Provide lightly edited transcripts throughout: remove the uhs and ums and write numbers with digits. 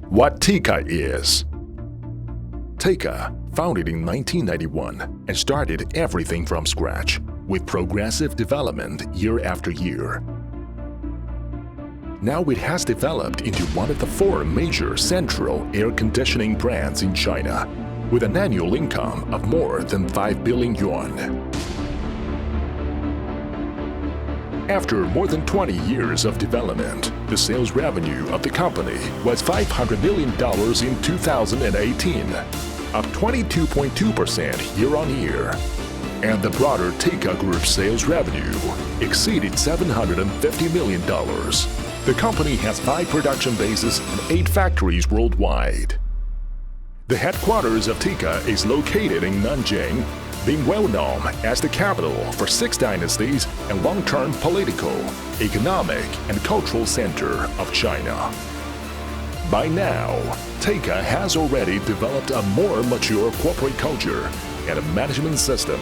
What Tica is. Tica, founded in 1991 and started everything from scratch, with progressive development year after year. Now it has developed into one of the 4 major central air conditioning brands in China, with an annual income of more than 5 billion yuan. After more than 20 years of development, the sales revenue of the company was $500 million in 2018, up 22.2% year-on-year. And the broader Tica Group sales revenue exceeded $750 million. The company has 5 production bases and 8 factories worldwide. The headquarters of Tica is located in Nanjing, being well known as the capital for 6 dynasties and long-term political, economic, and cultural center of China. By now, Tica has already developed a more mature corporate culture and a management system.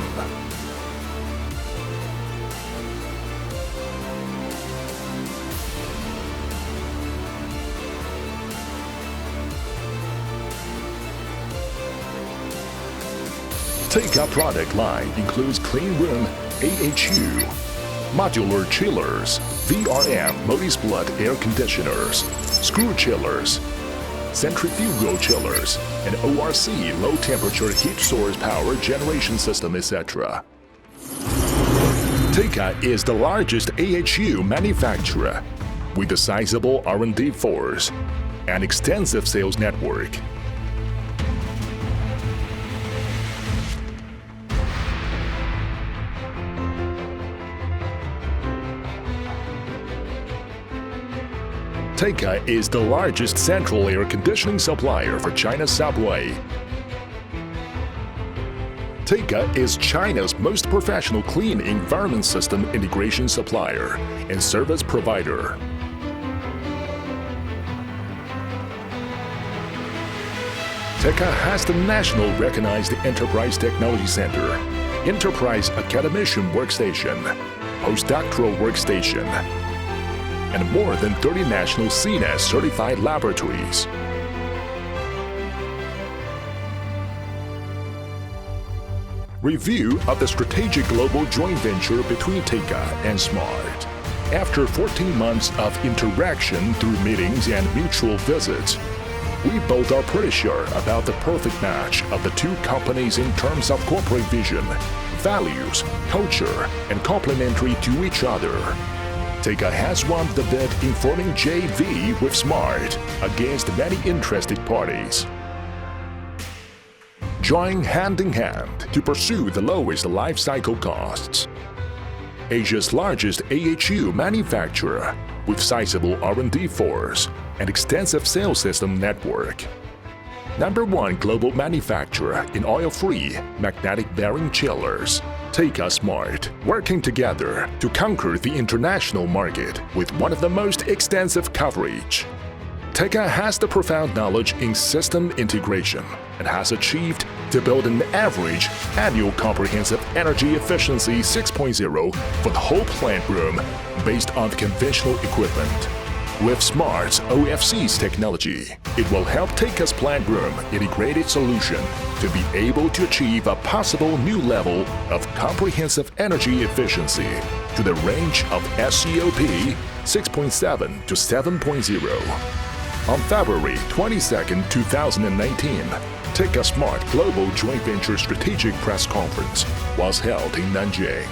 Tica product line includes clean room AHU, modular chillers, VRF multi-split air conditioners, screw chillers, centrifugal chillers, and ORC low-temperature heat source power generation system, etc. Tica is the largest AHU manufacturer with a sizable R&D force and extensive sales network. Tica is the largest central air conditioning supplier for China's subway. Tica is China's most professional clean environment system integration supplier and service provider. Tica has the national recognized Enterprise Technology Center, Enterprise Academician Workstation, Postdoctoral Workstation, and more than 30 national CNES certified laboratories. Review of the strategic global joint venture between Tica and Smardt. After 14 months of interaction through meetings and mutual visits, we both are pretty sure about the perfect match of the 2 companies in terms of corporate vision, values, culture, and complementary to each other. Tica has won the bid in forming JV with Smardt against many interested parties. Join hand in hand to pursue the lowest life cycle costs. Asia's largest AHU manufacturer with sizable R&D force and extensive sales system network. Number 1 global manufacturer in oil-free magnetic bearing chillers. Tica Smardt, working together to conquer the international market with one of the most extensive coverage. Tica has the profound knowledge in system integration and has achieved to build an average annual comprehensive energy efficiency 6.0 for the whole plant room based on conventional equipment. With Smart's OFC's technology, it will help Tica's plant room integrated solution to be able to achieve a possible new level of comprehensive energy efficiency to the range of SCOP 6.7 to 7.0. On February 22, 2019, Tica Smardt Global Joint Venture Strategic Press Conference was held in Nanjing.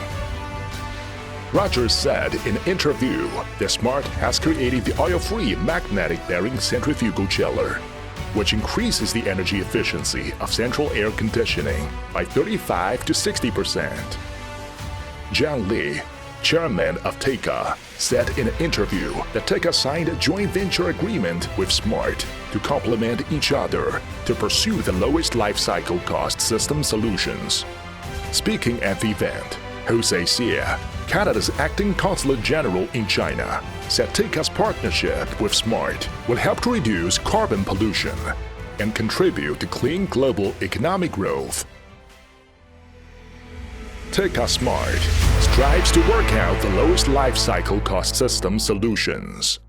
Rogers said in an interview that Smardt has created the oil-free magnetic bearing centrifugal chiller, which increases the energy efficiency of central air conditioning by 35 to 60%. Jiang Li, chairman of Tica, said in an interview that Tica signed a joint venture agreement with Smardt to complement each other to pursue the lowest life cycle cost system solutions. Speaking at the event, Jose Xie, Canada's acting consulate general in China, said Tica's partnership with Smardt will help to reduce carbon pollution and contribute to clean global economic growth. Tica Smardt strives to work out the lowest life cycle cost system solutions.